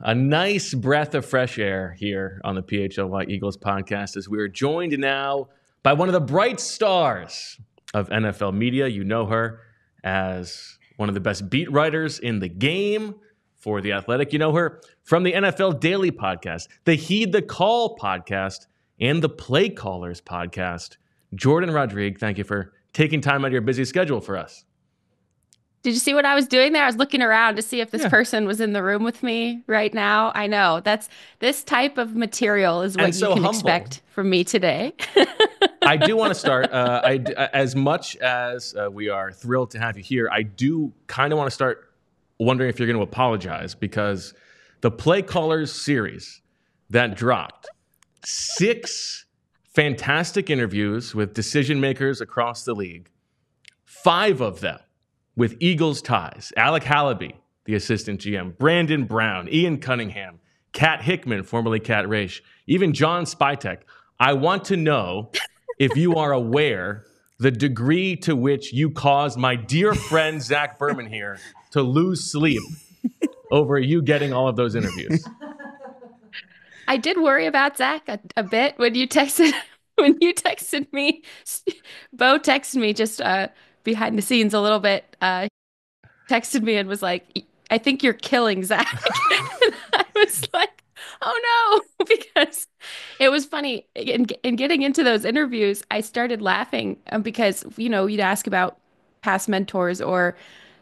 A nice breath of fresh air here on the PHLY Eagles podcast as we are joined now by one of the bright stars of NFL media. You know her as one of the best beat writers in the game for The Athletic. You know her from the NFL Daily podcast, the Heed the Call podcast, and the Play Callers podcast. Jourdan Rodrigue, thank you for taking time out of your busy schedule for us. Did you see what I was doing there? I was looking around to see if this person was in the room with me right now. I know this type of material is what you can expect from me today. I do want to start, as much as we are thrilled to have you here, I do kind of want to start wondering if you're going to apologize, because the Play Callers series that dropped 6 fantastic interviews with decision makers across the league, 5 of them with Eagles ties. Alec Halaby, the assistant GM, Brandon Brown, Ian Cunningham, Kat Hickman, formerly Kat Raish, even John Spytek. I want to know if you are aware the degree to which you caused my dear friend Zach Berman here to lose sleep over you getting all of those interviews. I did worry about Zach a bit when you texted me. Bo texted me just behind the scenes a little bit, texted me and was like, I think you're killing Zach. And I was like, oh no, because it was funny. In getting into those interviews, I started laughing because, you'd ask about past mentors or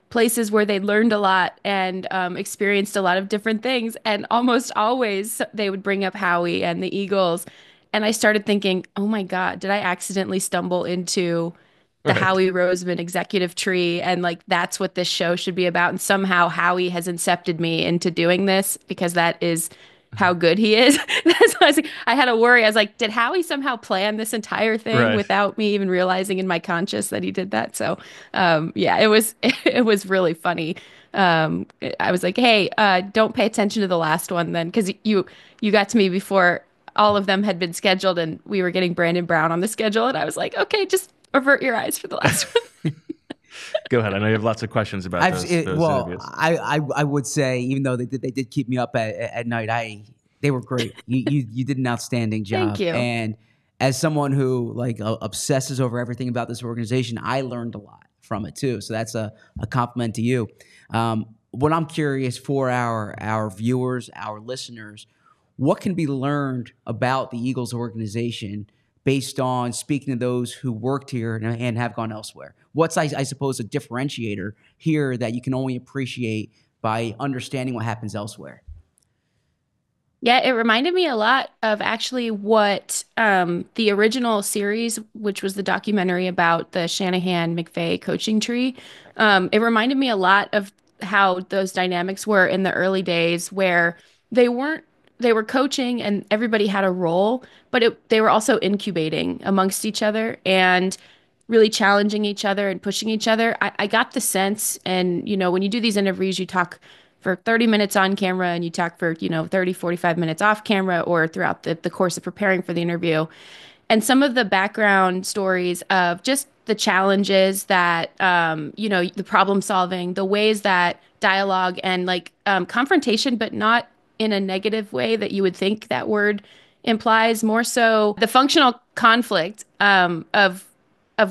places where they learned a lot and experienced a lot of different things. And almost always they would bring up Howie and the Eagles. And I started thinking, oh my God, did I accidentally stumble into the Howie Roseman executive tree, and that's what this show should be about? And somehow Howie has incepted me into doing this because that is how good he is. I had a worry. I was like, did Howie somehow plan this entire thing without me even realizing in my conscious that he did that? So, it was really funny. I was like, hey, don't pay attention to the last one then, because you got to me before all of them had been scheduled, and we were getting Brandon Brown on the schedule, and I was like, okay, just avert your eyes for the last one. Go ahead. I know you have lots of questions about those interviews. I would say, even though they did keep me up at night, they were great. You did an outstanding job. Thank you. And as someone who obsesses over everything about this organization, I learned a lot from it too. So that's a compliment to you. What I'm curious for our viewers, our listeners, what can be learned about the Eagles organization based on speaking to those who worked here and have gone elsewhere? What's, I suppose, a differentiator here that you can only appreciate by understanding what happens elsewhere? Yeah, it reminded me a lot of actually what the original series, which was the documentary about the Shanahan-McVay coaching tree. It reminded me a lot of how those dynamics were in the early days, where they were coaching and everybody had a role, but they were also incubating amongst each other and really challenging each other and pushing each other. I got the sense, and, when you do these interviews, you talk for 30 minutes on camera and you talk for, 30, 45 minutes off camera or throughout the course of preparing for the interview. And some of the background stories of just the challenges that, the problem solving, the ways that dialogue and confrontation, but not in a negative way that you would think that word implies, more so the functional conflict of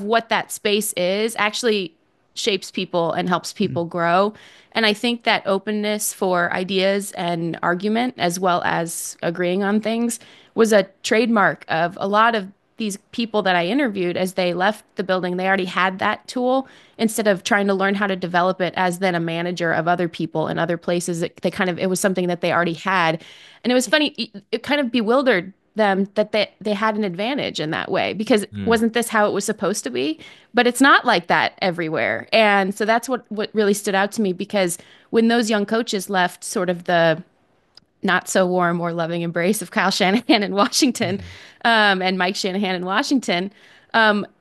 what that space is actually shapes people and helps people grow. And I think that openness for ideas and argument, as well as agreeing on things, was a trademark of a lot of these people that I interviewed. As they left the building, they already had that tool, instead of trying to learn how to develop it as then a manager of other people in other places. It was something that they already had. And it was funny, it kind of bewildered them that they had an advantage in that way, because wasn't this how it was supposed to be? But it's not like that everywhere. And so that's what really stood out to me, because when those young coaches left sort of the not so warm or loving embrace of Kyle Shanahan in Washington, and Mike Shanahan in Washington,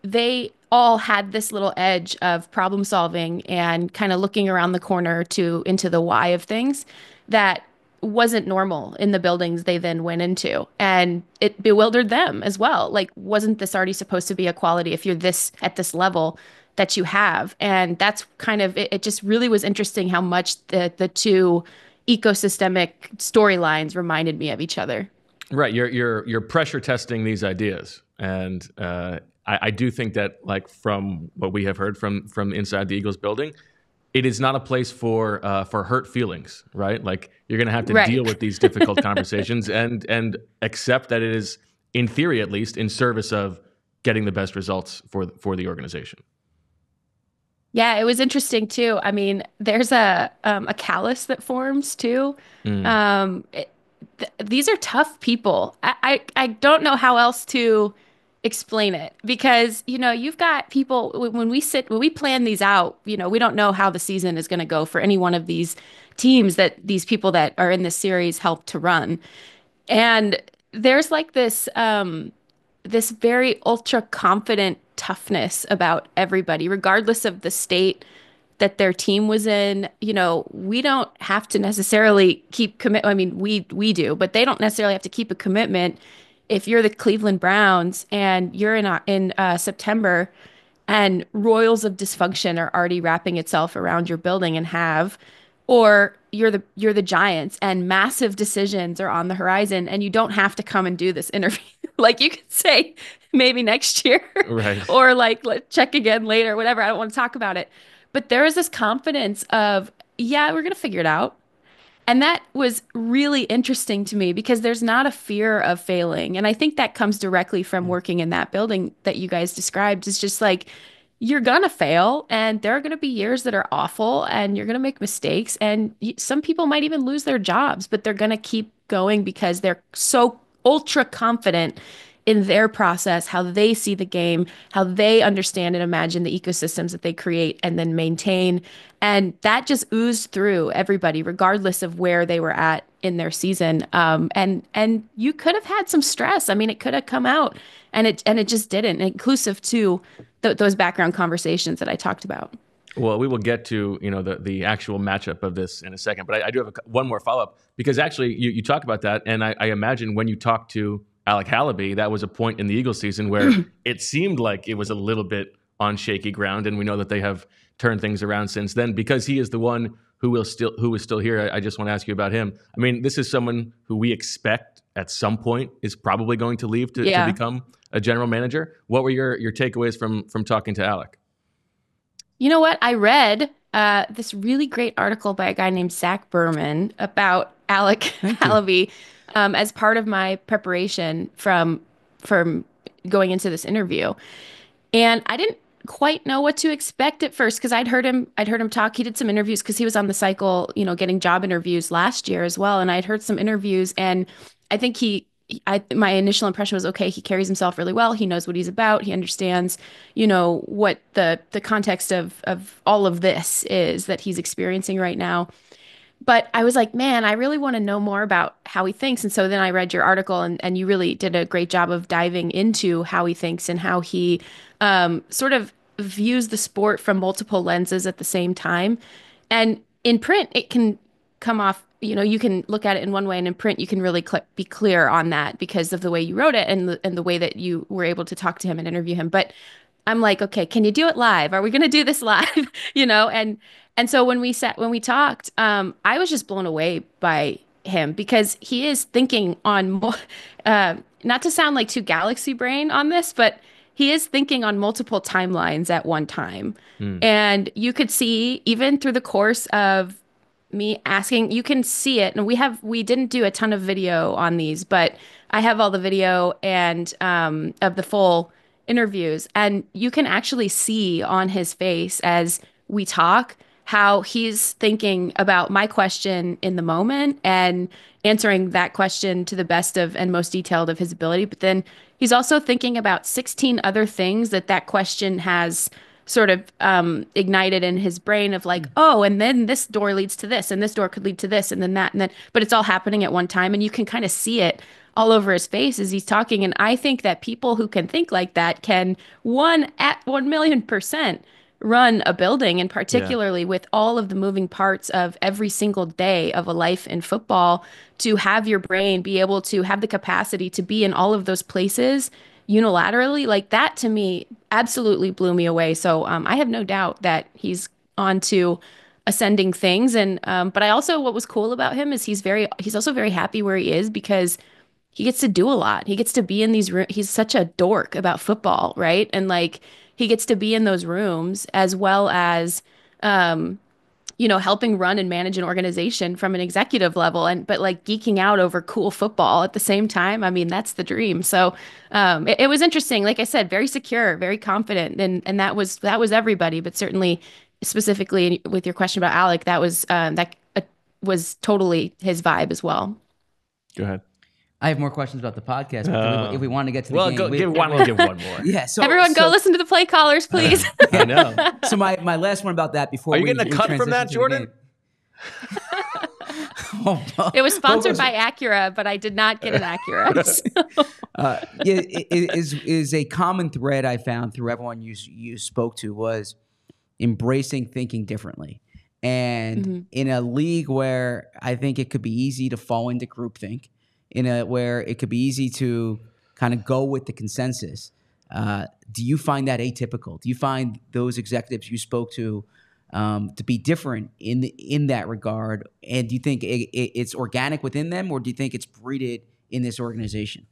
they all had this little edge of problem solving and kind of looking around the corner into the why of things that wasn't normal in the buildings they then went into. And it bewildered them as well. Wasn't this already supposed to be a quality if you're at this level that you have? And that's kind of, it just really was interesting how much the two ecosystemic storylines reminded me of each other. Right. You're pressure testing these ideas. And I do think that, like, from what we have heard from inside the Eagles building, it is not a place for hurt feelings, right? Like, you're going to have to deal with these difficult conversations and accept that it is, in theory at least, in service of getting the best results for the organization. Yeah, it was interesting too. I mean, there's a callus that forms too. These are tough people. I don't know how else to explain it, because you've got people, when we plan these out, we don't know how the season is going to go for any one of these teams that these people that are in this series help to run. And there's like this very ultra confident toughness about everybody, regardless of the state that their team was in. We don't have to necessarily keep commit. I mean, we do, but they don't necessarily have to keep a commitment. If you're the Cleveland Browns and you're in September, and royals of dysfunction are already wrapping itself around your building and or you're the Giants and massive decisions are on the horizon, and you don't have to come and do this interview. Like, you could say maybe next year, right? Or like, let's check again later, whatever. I don't want to talk about it. But there is this confidence of, yeah, we're going to figure it out. And that was really interesting to me, because there's not a fear of failing. And I think that comes directly from working in that building that you guys described. It's just like, you're going to fail, and there are going to be years that are awful, and you're going to make mistakes. And some people might even lose their jobs, but they're going to keep going because they're so ultra confident in their process, how they see the game, how they understand and imagine the ecosystems that they create and then maintain. And that just oozed through everybody, regardless of where they were at in their season. And you could have had some stress. I mean, it could have come out, and it just didn't, inclusive to those background conversations that I talked about. Well, we will get to the actual matchup of this in a second, but I do have one more follow-up, because actually you talk about that, and I imagine when you talk to Alec Halaby, that was a point in the Eagles season where it seemed like it was a little bit on shaky ground, and we know that they have turned things around since then. Because he is the one who is still here, I just want to ask you about him. I mean, this is someone who we expect at some point is probably going to leave to become a general manager. What were your takeaways from talking to Alec? You know what? I read this really great article by a guy named Zach Berman about Alec Halaby as part of my preparation from going into this interview. And I didn't quite know what to expect at first, because I'd heard him talk. He did some interviews because he was on the cycle, getting job interviews last year as well. And I'd heard some interviews, and I think my initial impression was, okay, he carries himself really well. He knows what he's about. He understands, what the context of all of this is that he's experiencing right now. But I was like, man, I really want to know more about how he thinks. And so then I read your article, and you really did a great job of diving into how he thinks and how he sort of views the sport from multiple lenses at the same time. And in print, it can come off, you can look at it in one way, and in print, you can really be clear on that because of the way you wrote it and the way that you were able to talk to him and interview him. But I'm like, okay, can you do it live? Are we going to do this live? And so when we talked, I was just blown away by him, because he is thinking on not to sound like too galaxy brain on this, but he is thinking on multiple timelines at one time. And you could see, even through the course of me asking, you can see it. And we didn't do a ton of video on these, but I have all the video and of the full interviews, and you can actually see on his face as we talk how he's thinking about my question in the moment and answering that question to the best of and most detailed of his ability. But then he's also thinking about 16 other things that question has sort of ignited in his brain of like, oh, and then this door leads to this, and this door could lead to this, and then that, and then, but it's all happening at one time. And you can kind of see it all over his face as he's talking. And I think that people who can think like that can 1,000,000% run a building, and particularly with all of the moving parts of every single day of a life in football, to have your brain be able to have the capacity to be in all of those places unilaterally, like that, to me absolutely blew me away. So I have no doubt that he's on to ascending things. And but I also, what was cool about him is he's also very happy where he is because he gets to do a lot. He gets to be in these rooms. He's such a dork about football, right? And like he gets to be in those rooms as well as helping run and manage an organization from an executive level but like geeking out over cool football at the same time. I mean, that's the dream. So it was interesting. Like I said, very secure, very confident. And that was everybody, but certainly specifically with your question about Alec, that was totally his vibe as well. Go ahead. I have more questions about the podcast, but if we want to get to the game. Why don't we give one more? Yeah. So everyone go listen to the play callers, please. I know. So my last one about that before. Are you getting a cut from that, Jourdan? It was sponsored by Acura, but I did not get an Acura. Is a common thread I found through everyone you spoke to was embracing thinking differently. And in a league where I think it could be easy to fall into groupthink, where it could be easy to kind of go with the consensus, do you find that atypical? Do you find those executives you spoke to be different in that regard? And do you think it's organic within them, or do you think it's breeded in this organization?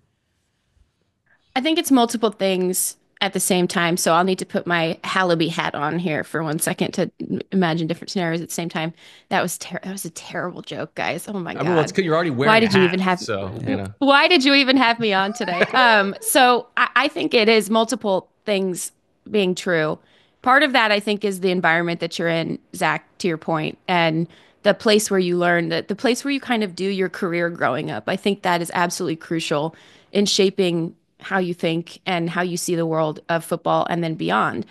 I think it's multiple things at the same time. So I'll need to put my Halaby hat on here for 1 second to imagine different scenarios at the same time. That was a terrible joke, guys. Oh my God. Well, it's because you're already wearing Why did a you hat, even have Why did you even have me on today? So I think it is multiple things being true. Part of that, I think, is the environment that you're in, Zach, to your point, and the place where you learn, the place where you kind of do your career growing up. I think that is absolutely crucial in shaping how you think and how you see the world of football and then beyond.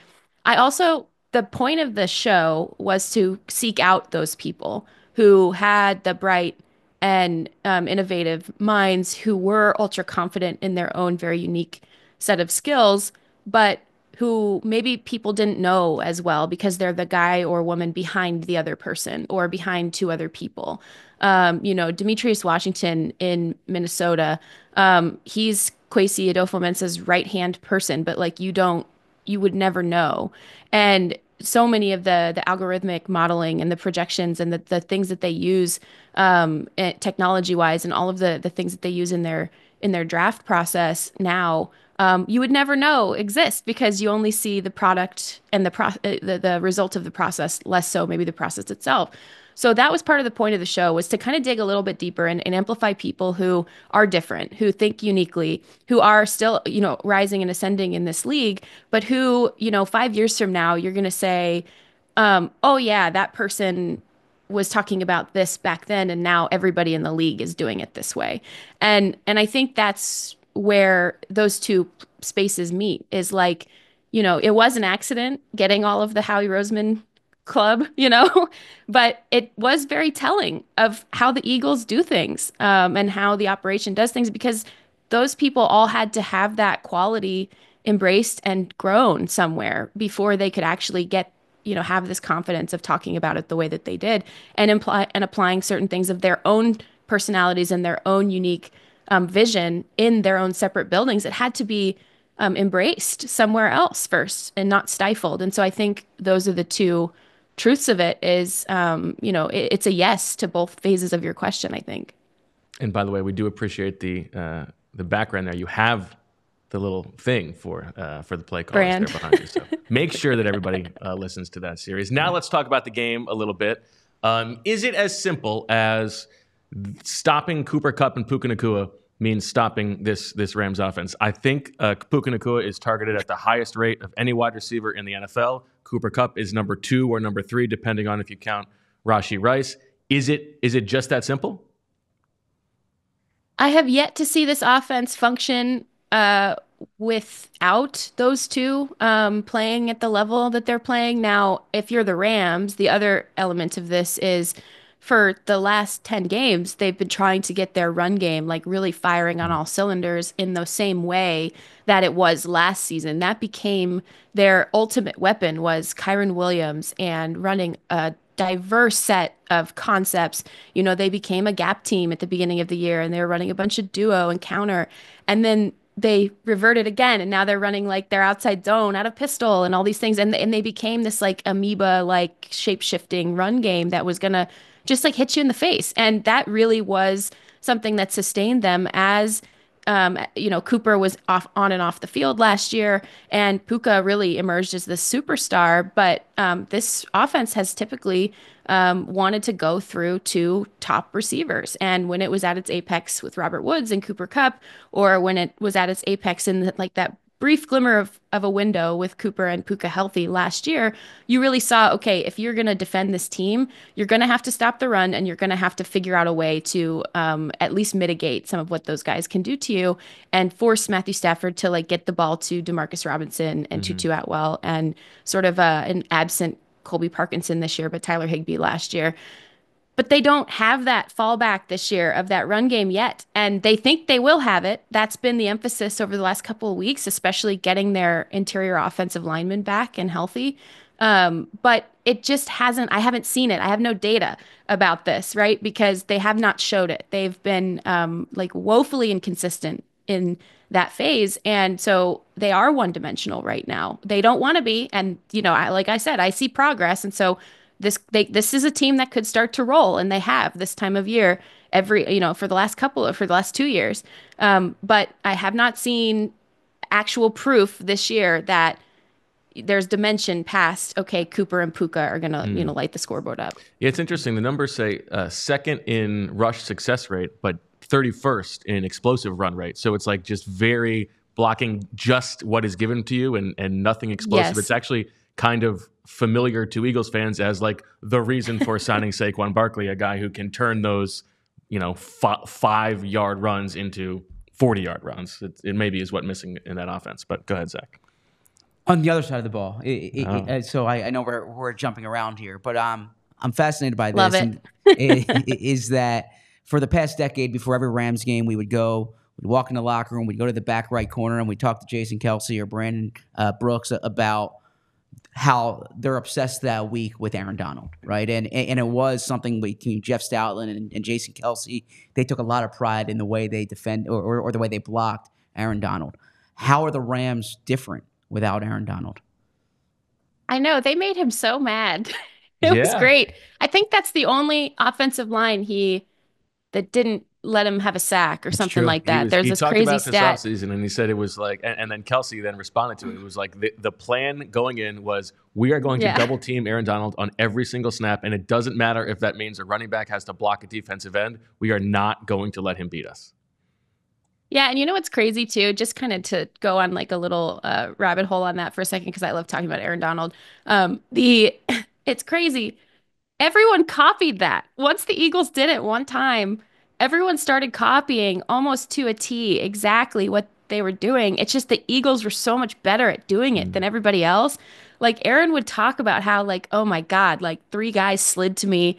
The point of the show was to seek out those people who had the bright and innovative minds, who were ultra confident in their own very unique set of skills, but who maybe people didn't know as well because they're the guy or woman behind the other person or behind two other people. Demetrius Washington in Minnesota, he's Kwesi Adolfo-Mensah's right-hand person, but like you would never know. And so many of the algorithmic modeling and the projections and the things that they use technology-wise and all of the things that they use in their draft process now, you would never know exist because you only see the product and the result of the process, less so maybe the process itself. So that was part of the point of the show, was to kind of dig a little bit deeper and amplify people who are different, who think uniquely, who are still, rising and ascending in this league, but who, 5 years from now, you're going to say, oh yeah, that person was talking about this back then, and now everybody in the league is doing it this way. And I think that's where those two spaces meet, is like, it was an accident getting all of the Howie Roseman club, but it was very telling of how the Eagles do things, and how the operation does things, because those people all had to have that quality embraced and grown somewhere before they could actually get, have this confidence of talking about it the way that they did, and applying certain things of their own personalities and their own unique vision in their own separate buildings. It had to be embraced somewhere else first and not stifled. And so I think those are the two truths of it, is, it's a yes to both phases of your question, I think. And by the way, we do appreciate the background there. You have the little thing for the play callers there behind you. So make sure that everybody listens to that series. Now let's talk about the game a little bit. Is it as simple as stopping Cooper Kupp and Puka Nacua means stopping this Rams offense? I think Puka Nacua is targeted at the highest rate of any wide receiver in the NFL. Cooper Kupp is number 2 or number 3, depending on if you count Rashee Rice. Is it just that simple? I have yet to see this offense function without those two playing at the level that they're playing. Now, if you're the Rams, the other element of this is, for the last 10 games, they've been trying to get their run game like really firing on all cylinders in the same way that it was last season. That became their ultimate weapon, was Kyren Williams, and running a diverse set of concepts. They became a gap team at the beginning of the year, and they were running a bunch of duo and counter. And then they reverted again, and now they're running like their outside zone out of pistol and all these things, and they became this like amoeba like shape shifting run game that was gonna just like hit you in the face, and that really was something that sustained them as Cooper was off on and off the field last year, and Puka really emerged as the superstar. But this offense has typically wanted to go through two top receivers, and when it was at its apex with Robert Woods and Cooper Kupp, or when it was at its apex in like that brief glimmer of a window with Cooper and Puka healthy last year, you really saw, okay, if you're going to defend this team, you're going to have to stop the run, and you're going to have to figure out a way to at least mitigate some of what those guys can do to you, and force Matthew Stafford to like get the ball to Demarcus Robinson and Tutu Atwell, and sort of an absent Colby Parkinson this year, but Tyler Higbee last year. But they don't have that fallback this year of that run game yet. And they think they will have it. That's been the emphasis over the last couple of weeks, especially getting their interior offensive linemen back and healthy. But it just hasn't, I haven't seen it. I have no data about this, right? Because they have not showed it. They've been like woefully inconsistent in that phase. And so they are one-dimensional right now. They don't want to be. And, like I said, I see progress. And so this is a team that could start to roll, and they have this time of year for the last 2 years. But I have not seen actual proof this year that there's dimension past, okay, Cooper and Puka are going to, light the scoreboard up. Yeah, it's interesting. The numbers say second in rush success rate, but 31st in explosive run rate. So it's like just very blocking just what is given to you and nothing explosive. Yes. It's actually kind of familiar to Eagles fans as like the reason for signing Saquon Barkley, a guy who can turn those, 5-yard runs into 40-yard runs. It maybe is what missing in that offense. But go ahead, Zach. On the other side of the ball, so I know we're jumping around here, but I'm fascinated by this. Love it. Is that for the past decade, before every Rams game, we'd walk in the locker room, we'd go to the back right corner, and we'd talk to Jason Kelce or Brandon Brooks about how they're obsessed that week with Aaron Donald, right? And it was something between Jeff Stoutland and Jason Kelce. They took a lot of pride in the way they defend or the way they blocked Aaron Donald. How are the Rams different without Aaron Donald? I know, they made him so mad. It was great. I think that's the only offensive line that didn't let him have a sack or It's something true. like that. There's this crazy He talked about stat. this offseason, and he said it was like, and then Kelce then responded to it. It was like the plan going in was we are going to double team Aaron Donald on every single snap, and it doesn't matter if that means a running back has to block a defensive end. We are not going to let him beat us. Yeah, and you know what's crazy too? Just kind of to go on like a little rabbit hole on that for a second, because I love talking about Aaron Donald. It's crazy. Everyone copied that. Once the Eagles did it one time, everyone started copying almost to a T exactly what they were doing. It's just the Eagles were so much better at doing it than everybody else. Like Aaron would talk about how like, oh my God, like 3 guys slid to me.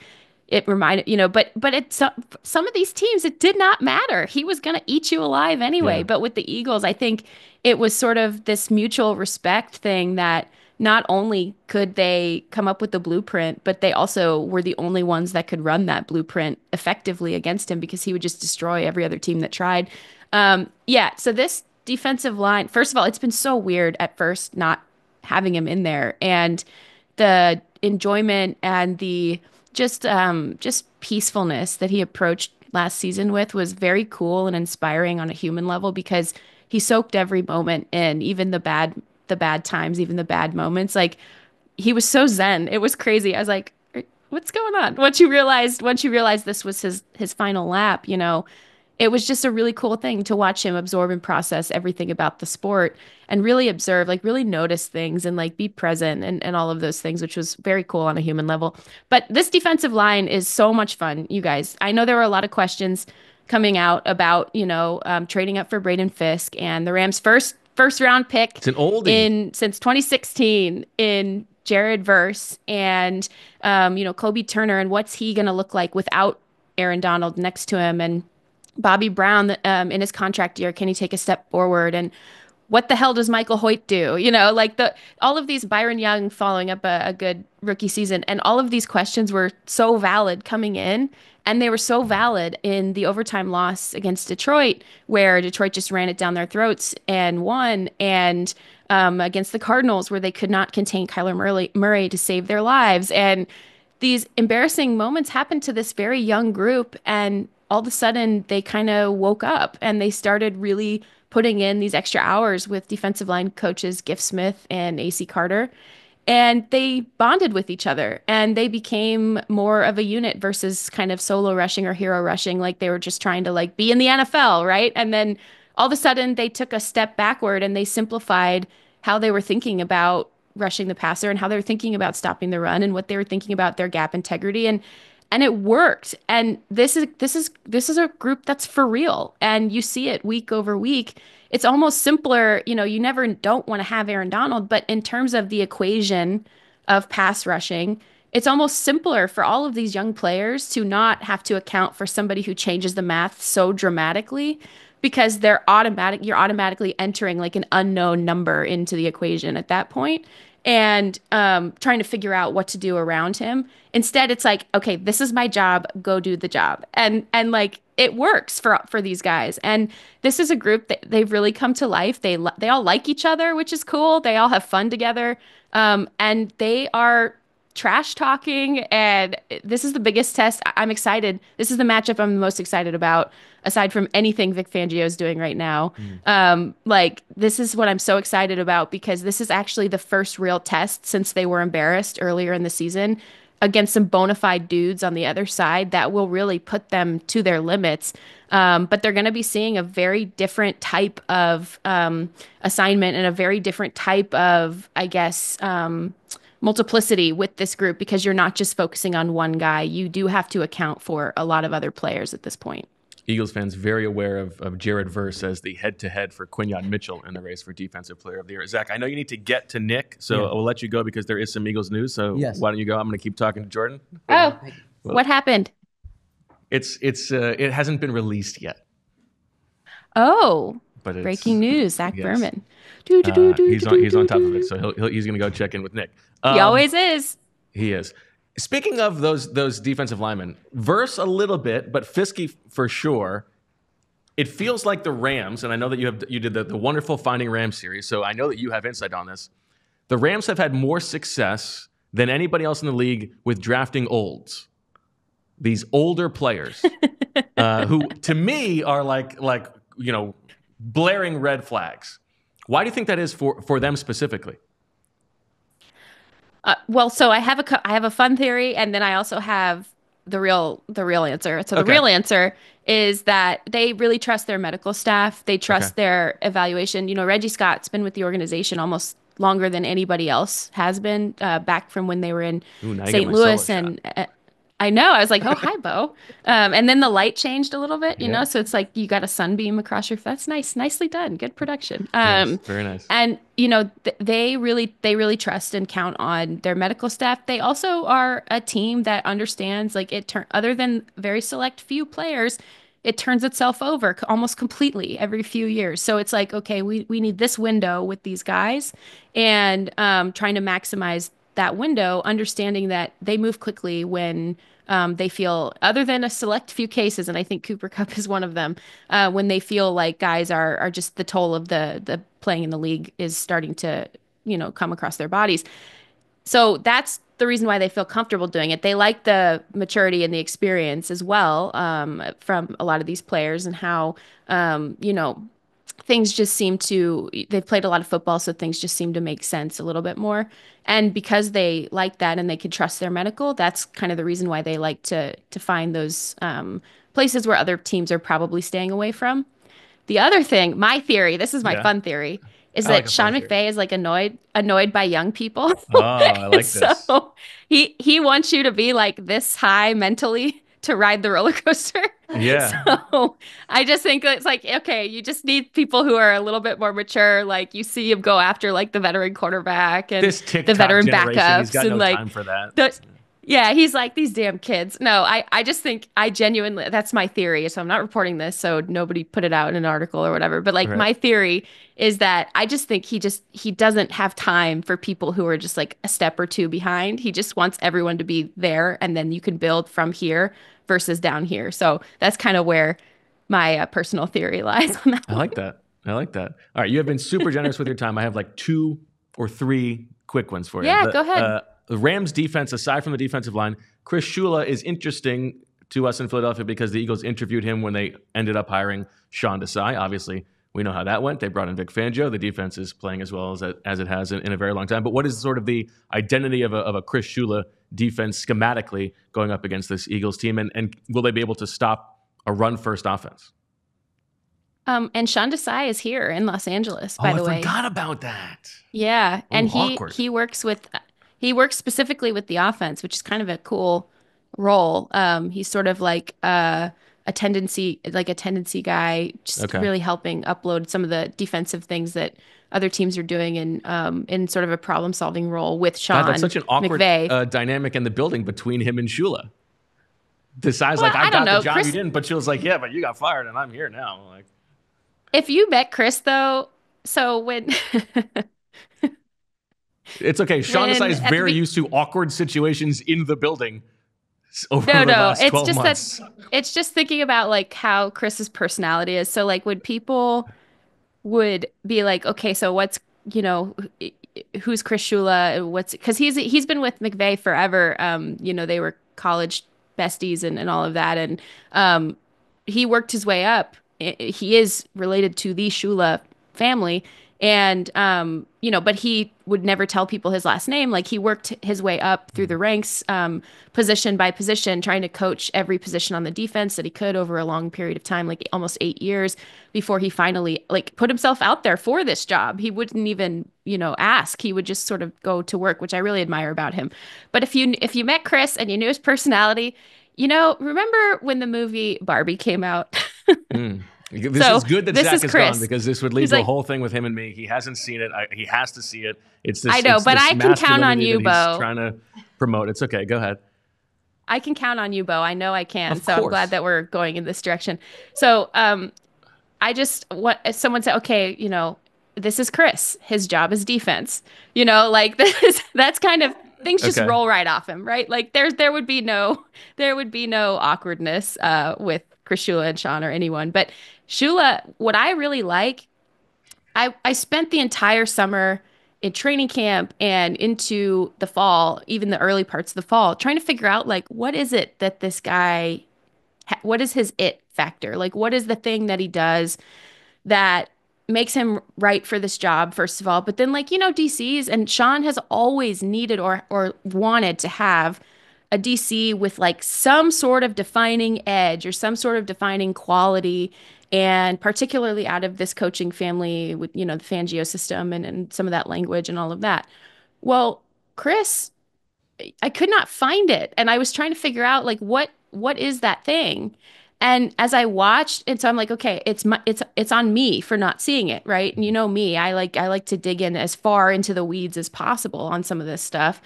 It reminded, but it's some of these teams, it did not matter. He was going to eat you alive anyway. Yeah. But with the Eagles, I think it was sort of this mutual respect thing that not only could they come up with the blueprint, but they also were the only ones that could run that blueprint effectively against him, because he would just destroy every other team that tried. So this defensive line, first of all, it's been so weird at first not having him in there, and the enjoyment and the just peacefulness that he approached last season with was very cool and inspiring on a human level, because he soaked every moment in, even the bad times, even the bad moments. Like he was so zen. It was crazy. I was like, what's going on? Once you realize this was his final lap, it was just a really cool thing to watch him absorb and process everything about the sport and really observe, like really notice things and like be present and all of those things, which was very cool on a human level. But this defensive line is so much fun, you guys. I know there were a lot of questions coming out about, trading up for Braden Fisk and the Rams' first round pick. It's an oldie. Since 2016 in Jared Verse and, Kobe Turner, and what's he going to look like without Aaron Donald next to him, and Bobby Brown in his contract year, can he take a step forward? And what the hell does Michael Hoyt do? Like all of these Byron Young following up a good rookie season, and all of these questions were so valid coming in, and they were so valid in the overtime loss against Detroit, where Detroit just ran it down their throats and won, and against the Cardinals, where they could not contain Kyler Murray to save their lives. And these embarrassing moments happened to this very young group, and all of a sudden they kind of woke up and they started really putting in these extra hours with defensive line coaches Giff Smith and AC Carter. And they bonded with each other and they became more of a unit versus kind of solo rushing or hero rushing, like they were just trying to like be in the NFL, right? And then all of a sudden they took a step backward and they simplified how they were thinking about rushing the passer and how they were thinking about stopping the run and what they were thinking about their gap integrity. And it worked. And this is a group that's for real. And you see it week over week. It's almost simpler. You never don't want to have Aaron Donald, but in terms of the equation of pass rushing, it's almost simpler for all of these young players to not have to account for somebody who changes the math so dramatically, because you're automatically entering like an unknown number into the equation at that point, and trying to figure out what to do around him. Instead, it's like, okay, this is my job, go do the job. And like it works for these guys. And this is a group that they've really come to life. They all like each other, which is cool. They all have fun together. And they are trash talking, and this is the biggest test. I'm excited. This is the matchup I'm the most excited about, aside from anything Vic Fangio is doing right now. Like, this is what I'm so excited about, because this is actually the first real test since they were embarrassed earlier in the season against some bona fide dudes on the other side that will really put them to their limits. But they're going to be seeing a very different type of assignment and a very different type of, I guess, multiplicity with this group, because you're not just focusing on one guy. You do have to account for a lot of other players at this point. Eagles fans very aware of Jared Verse as the head-to-head for Quinyon Mitchell in the race for Defensive Player of the Year. Zach, I know you need to get to Nick, so I'll let you go because there is some Eagles news. So why don't you go? I'm going to keep talking to Jourdan. Oh, what happened? It hasn't been released yet. Oh, but breaking news, Zach Berman. He's on top of it, so he's going to go check in with Nick. He always is. He is. Speaking of those defensive linemen, Verse a little bit, but Fiske for sure. It feels like the Rams, and I know that you did the wonderful Finding Rams series, so I know that you have insight on this. The Rams have had more success than anybody else in the league with drafting olds. These older players who, to me, are like blaring red flags. Why do you think that is for them specifically? Well, so I have a fun theory, and then I also have the real answer. So the real answer is that they really trust their medical staff. They trust their evaluation. Reggie Scott's been with the organization almost longer than anybody else has been, back from when they were in St. Louis. And I know. I was like, oh, hi, Bo. And then the light changed a little bit, you know? So it's like you got a sunbeam across your face. That's nice. Nicely done. Good production. Yes, very nice. And, they really trust and count on their medical staff. They also are a team that understands, like, other than very select few players, it turns itself over almost completely every few years. So it's like, okay, we need this window with these guys, and trying to maximize that window, understanding that they move quickly when they feel, other than a select few cases, and I think Cooper Kupp is one of them, when they feel like guys are just the toll of the playing in the league is starting to, come across their bodies. So that's the reason why they feel comfortable doing it. They like the maturity and the experience as well, from a lot of these players, and how, things just seem to, they've played a lot of football, so things just seem to make sense a little bit more. And because they like that and they can trust their medical, that's kind of the reason why they like to find those places where other teams are probably staying away from. The other thing, my theory, this is my fun theory, is that Sean McVay is like annoyed by young people. Oh, I like this. So he wants you to be like this high mentally to ride the roller coaster. Yeah. So I just think it's like, okay, you just need people who are a little bit more mature. Like, you see him go after like the veteran quarterback and this TikTok the veteran generation, backups. He's got and no like time for that. Yeah, he's like, these damn kids. No, I just think I genuinely, that's my theory. So I'm not reporting this, so nobody put it out in an article or whatever. But like Right. my theory is that I just think he doesn't have time for people who are just like a step or two behind. He just wants everyone to be there, and then you can build from here versus down here. So that's kind of where my personal theory lies on that I one. like that. I like that. All right, you have been super generous with your time. I have like 2 or 3 quick ones for you. Yeah, go ahead. The Rams defense, aside from the defensive line, Chris Shula is interesting to us in Philadelphia because the Eagles interviewed him when they ended up hiring Sean Desai. Obviously, we know how that went. They brought in Vic Fangio. The defense is playing as well as it has in a very long time. But what is sort of the identity of a Chris Shula defense schematically going up against this Eagles team? And will they be able to stop a run-first offense? And Sean Desai is here in Los Angeles, by the way. I forgot about that. Yeah, and awkward. he works specifically with the offense, which is kind of a cool role. He's sort of like a tendency guy, just Okay. really helping upload some of the defensive things that other teams are doing in sort of a problem solving role with Sean. God, that's such an awkward McVay. dynamic in the building between him and Shula. Desai's Well, like, I I don't got know. the job Chris- you didn't, but Shula's like, yeah, but you got fired and I'm here now. I'm like, If you met Chris though, so when it's okay. Sean When Desai is at the very be- used to awkward situations in the building over the no, last it's 12 just months. that it's just thinking about like how Chris's personality is. So like when people would be like, okay, so what's, who's Chris Shula? Because he's been with McVay forever. They were college besties and all of that, and he worked his way up. He is related to the Shula family, and but he would never tell people his last name. Like he worked his way up through the ranks, position by position, trying to coach every position on the defense that he could over a long period of time, like almost 8 years before he finally like put himself out there for this job. He wouldn't even, ask. He would just sort of go to work, which I really admire about him. But if you met Chris and you knew his personality, remember when the movie Barbie came out? This So, is good that this Zach is is Chris. gone because this would lead He's to a like- whole thing with him and me. He hasn't seen it. He has to see it. It's this. I know, it's but this I can count on masculinity you, that he's Bo. trying to promote. It's okay. Go ahead. I can count on you, Bo. I know I can. Of So I'm course. glad that we're going in this direction. So I just want someone said, okay, this is Chris. His job is defense. Like that's kind of things just Okay. roll right off him, right? Like there would be no awkwardness with Chris Shula and Sean or anyone. But Shula, what I really like, I spent the entire summer in training camp and into the fall, even the early parts of the fall, trying to figure out like what is it that this guy, what is his it factor? Like what is the thing that he does that makes him right for this job, first of all. But then like, DCs, and Sean has always needed or wanted to have a DC with like some sort of defining edge or some sort of defining quality. And particularly out of this coaching family with, the Fangio system and some of that language and all of that. Well, Chris, I could not find it. And I was trying to figure out like what is that thing? And as I watched, and so I'm like, okay, it's on me for not seeing it, right? And you know me, I like to dig in as far into the weeds as possible on some of this stuff.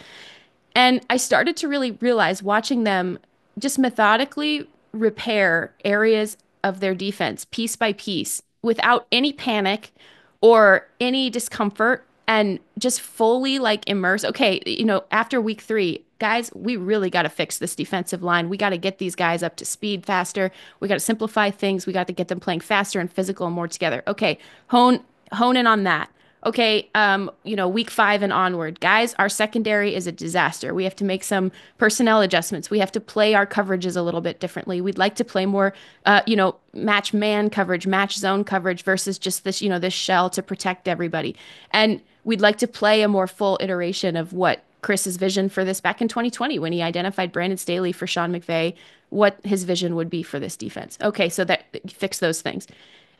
And I started to really realize watching them just methodically repair areas of their defense piece by piece without any panic or any discomfort and just fully like immerse. Okay, after week 3, guys, we really got to fix this defensive line. We got to get these guys up to speed faster. We got to simplify things. We got to get them playing faster and physical and more together. Okay, hone in on that. Okay, week 5 and onward, guys, our secondary is a disaster. We have to make some personnel adjustments. We have to play our coverages a little bit differently. We'd like to play more, match man coverage, match zone coverage versus just this, this shell to protect everybody. And we'd like to play a more full iteration of what Chris's vision for this back in 2020 when he identified Brandon Staley for Sean McVay, what his vision would be for this defense. Okay, so that fix those things.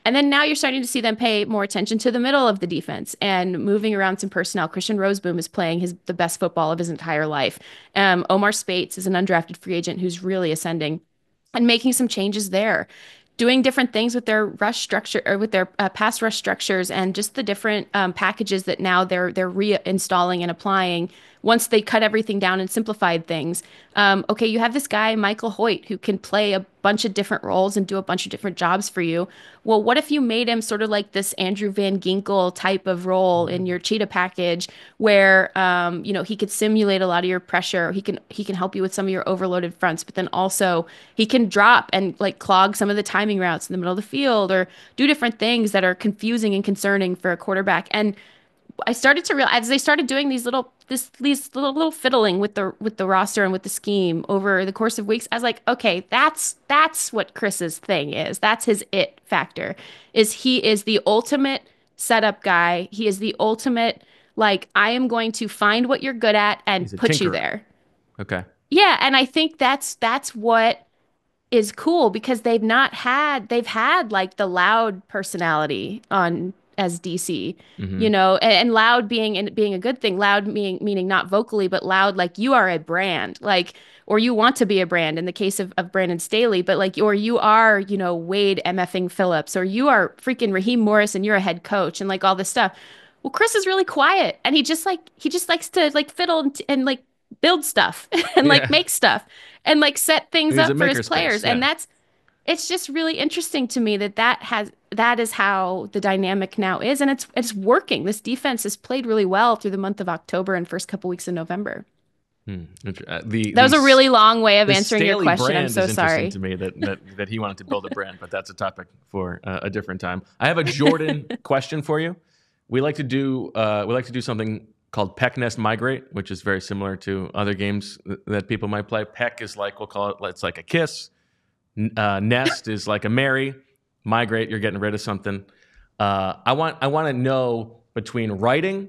And then now you're starting to see them pay more attention to the middle of the defense and moving around some personnel. Christian Roseboom is playing the best football of his entire life. Omar Spates is an undrafted free agent who's really ascending and making some changes there, doing different things with their rush structure or with their pass rush structures and just the different packages that now they're reinstalling and applying once they cut everything down and simplified things. Okay, you have this guy, Michael Hoyt, who can play a bunch of different roles and do a bunch of different jobs for you. Well, what if you made him sort of like this Andrew Van Ginkel type of role in your cheetah package where, he could simulate a lot of your pressure. He can help you with some of your overloaded fronts, but then also he can drop and like clog some of the timing routes in the middle of the field or do different things that are confusing and concerning for a quarterback. And I started to realize as they started doing these little fiddling with the roster and with the scheme over the course of weeks, I was like, okay, that's what Chris's thing is. That's his it factor. Is he is the ultimate setup guy. He is the ultimate like I am going to find what you're good at and put you there. Okay. Yeah, and I think that's what is cool because they've had like the loud personality on as DC, and loud being a good thing, loud meaning not vocally, but loud, like you are a brand, like, or you want to be a brand in the case of Brandon Staley, but like, or you are, Wade MFing Phillips, or you are freaking Raheem Morris and you're a head coach and like all this stuff. Well, Chris is really quiet and he just likes to like fiddle and like build stuff and like make stuff and like set things up for his players. And it's just really interesting to me that is how the dynamic now is. And it's working. This defense has played really well through the month of October and first couple weeks in November. That was a really long way of answering your question. I'm so sorry. To me that he wanted to build a brand, but that's a topic for a different time. I have a Jourdan question for you. We like to do something called Peck Nest Migrate, which is very similar to other games that people might play. Peck is like, we'll call it, it's like a kiss. Nest is like a marry. Migrate, you're getting rid of something. I want to know between writing,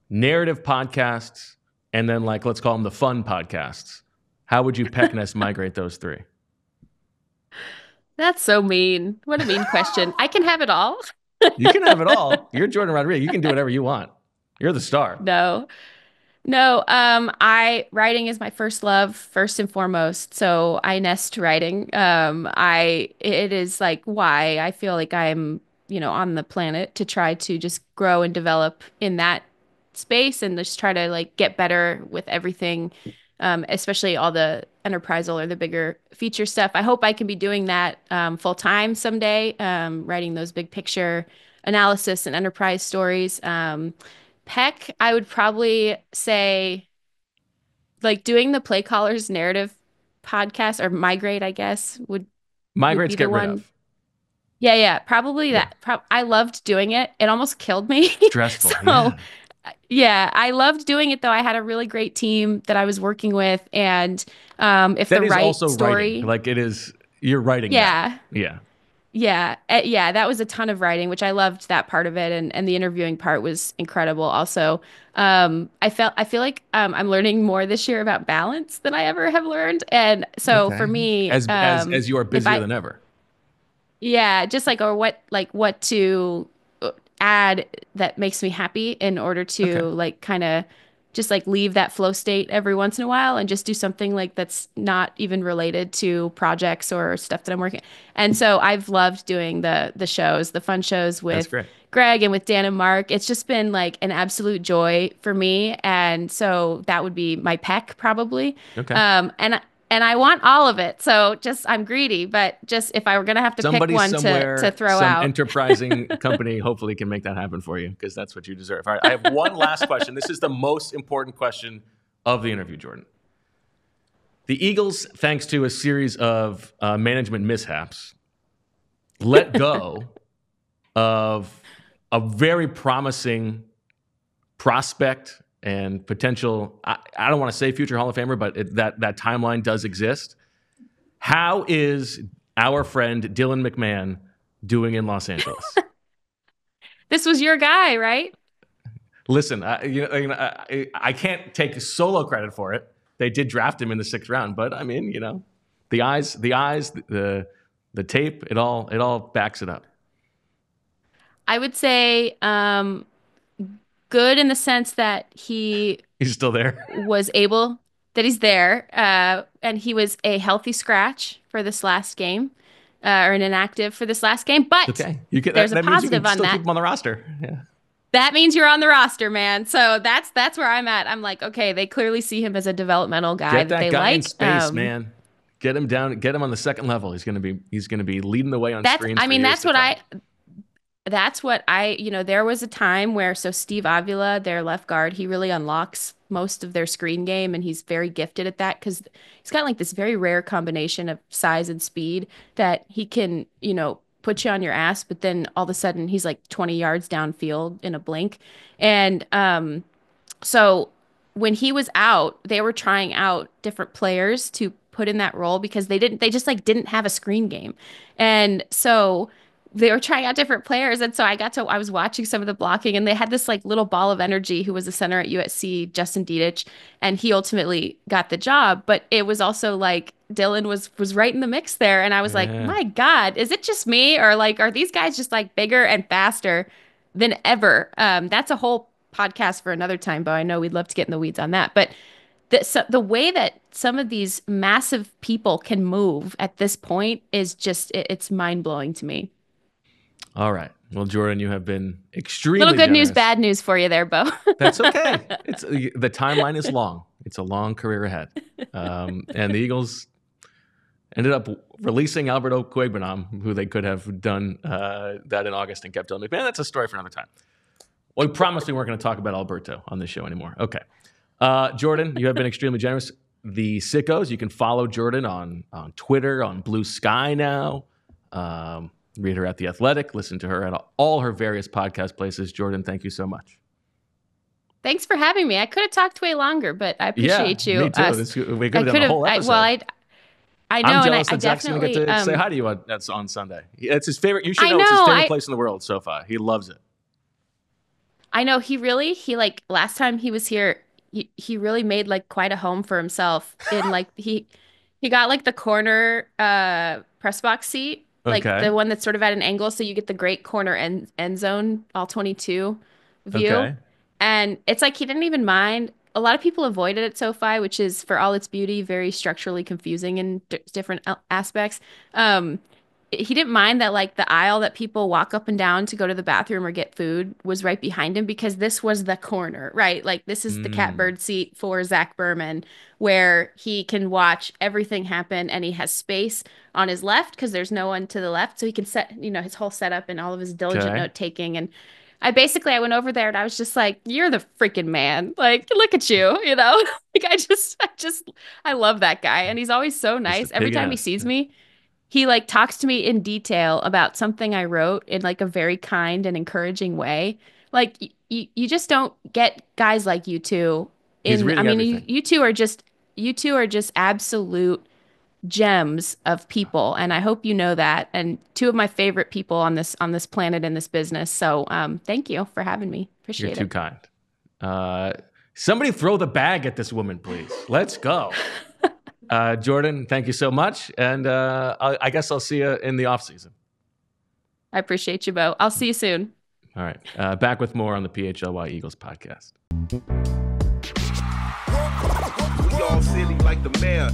narrative podcasts, and then like let's call them the fun podcasts. How would you Peck Nest migrate those three? That's so mean. What a mean question. I can have it all. You can have it all. You're Jourdan Rodrigue. You can do whatever you want. You're the star. No. Writing is my first love, first and foremost. So I nest writing. It is like why I feel like I'm, on the planet to try to just grow and develop in that space and just try to like get better with everything, especially all the enterprisal or the bigger feature stuff. I hope I can be doing that full time someday, writing those big picture analysis and enterprise stories. Peck, I would probably say like doing the Play Callers narrative podcast or migrate, I guess, would Migrate's be the get one. rid of. Yeah, probably that. I loved doing it. It almost killed me. Stressful. Yeah, I loved doing it though. I had a really great team that I was working with, and if that the is right also story, writing. Like it is, you're writing. Yeah. That. Yeah, that was a ton of writing, which I loved that part of it, and the interviewing part was incredible. Also, I feel like I'm learning more this year about balance than I ever have learned, and so for me, as you are busier than ever. Yeah, just like or what to add that makes me happy in order to like kind of just like leave that flow state every once in a while and just do something like that's not even related to projects or stuff that I'm working. And so I've loved doing the shows, the fun shows with Greg and with Dan and Mark. It's just been like an absolute joy for me. And so that would be my peck probably. And I want all of it. So just I'm greedy, but just if I were going to have to pick one to throw out. Some enterprising company hopefully can make that happen for you because that's what you deserve. All right, I have one last question. This is the most important question of the interview, Jourdan. The Eagles, thanks to a series of management mishaps, let go of a very promising prospect and potential, I don't want to say future Hall of Famer, but that timeline does exist. How is our friend Dylan McMan doing in Los Angeles? This was your guy, right? Listen, I can't take solo credit for it. They did draft him in the 6th round, but I mean, the eyes, the tape, it all backs it up. I would say good in the sense that he's still there. He's there, and he was a healthy scratch for this last game, or an inactive for this last game. But okay, there's a positive on that. Keep him on the roster. Yeah. that means you're on the roster, man. So that's where I'm at. I'm like, okay, they clearly see him as a developmental guy Get that they guy like. in space, man. Get him down. Get him on the second level. He's gonna be leading the way on screens. That's what I, there was a time where, so Steve Avila, their left guard, he really unlocks most of their screen game, and he's very gifted at that because he's got like this very rare combination of size and speed that he can, put you on your ass, but then all of a sudden he's like 20 yards downfield in a blink. And so when he was out, they were trying out different players to put in that role because they just like didn't have a screen game. And so they were trying out different players. And so I was watching some of the blocking, and they had this like little ball of energy who was a center at USC, Justin Dietich, and he ultimately got the job. But it was also like Dylan was right in the mix there. And I was like, my God, is it just me? Or like, are these guys just like bigger and faster than ever? That's a whole podcast for another time, Bo. I know we'd love to get in the weeds on that. But the way that some of these massive people can move at this point is just, it's mind blowing to me. All right. Well, Jourdan, you have been extremely little good generous. news, bad news for you there, Bo. That's okay. The timeline is long. It's a long career ahead. And the Eagles ended up releasing Alberto Quigbenam, who they could have done that in August and kept Dylan McMan. That's a story for another time. Well, we promised we weren't going to talk about Alberto on this show anymore. Okay. Jourdan, you have been extremely generous. The Sickos, you can follow Jourdan on Twitter, on Blue Sky now. Read her at The Athletic. Listen to her at all her various podcast places. Jourdan, thank you so much. Thanks for having me. I could have talked way longer, but I appreciate you. Me too. We could have done a whole episode. I know, I'm jealous and that Zach's going to get to say hi to you on Sunday. It's his favorite. You should know it's his favorite place in the world, SoFi. He loves it. I know. He like last time he was here, he really made like quite a home for himself. In like he got like the corner press box seat. Like the one that's sort of at an angle, so you get the great corner end zone, all 22 view. Okay. And it's like he didn't even mind. A lot of people avoid it at SoFi, which is, for all its beauty, very structurally confusing in different aspects. He didn't mind that like the aisle that people walk up and down to go to the bathroom or get food was right behind him, because this was the corner, right? Like this is the catbird seat for Zach Berman, where he can watch everything happen, and he has space on his left because there's no one to the left. So he can set, his whole setup and all of his diligent note taking. And I went over there and I was just like, you're the freaking man. Like, look at you, like I love that guy. And he's always so nice. Every time he sees me, he like talks to me in detail about something I wrote in like a very kind and encouraging way. Like you just don't get guys like you two. You two are just absolute gems of people, and I hope you know that. And two of my favorite people on this planet in this business. So thank you for having me. Appreciate it. You're too kind. Somebody throw the bag at this woman, please. Let's go. Jourdan, thank you so much. And I guess I'll see you in the off season. I appreciate you, Bo. I'll see you soon. All right. Back with more on the PHLY Eagles podcast. We all silly like the mayor.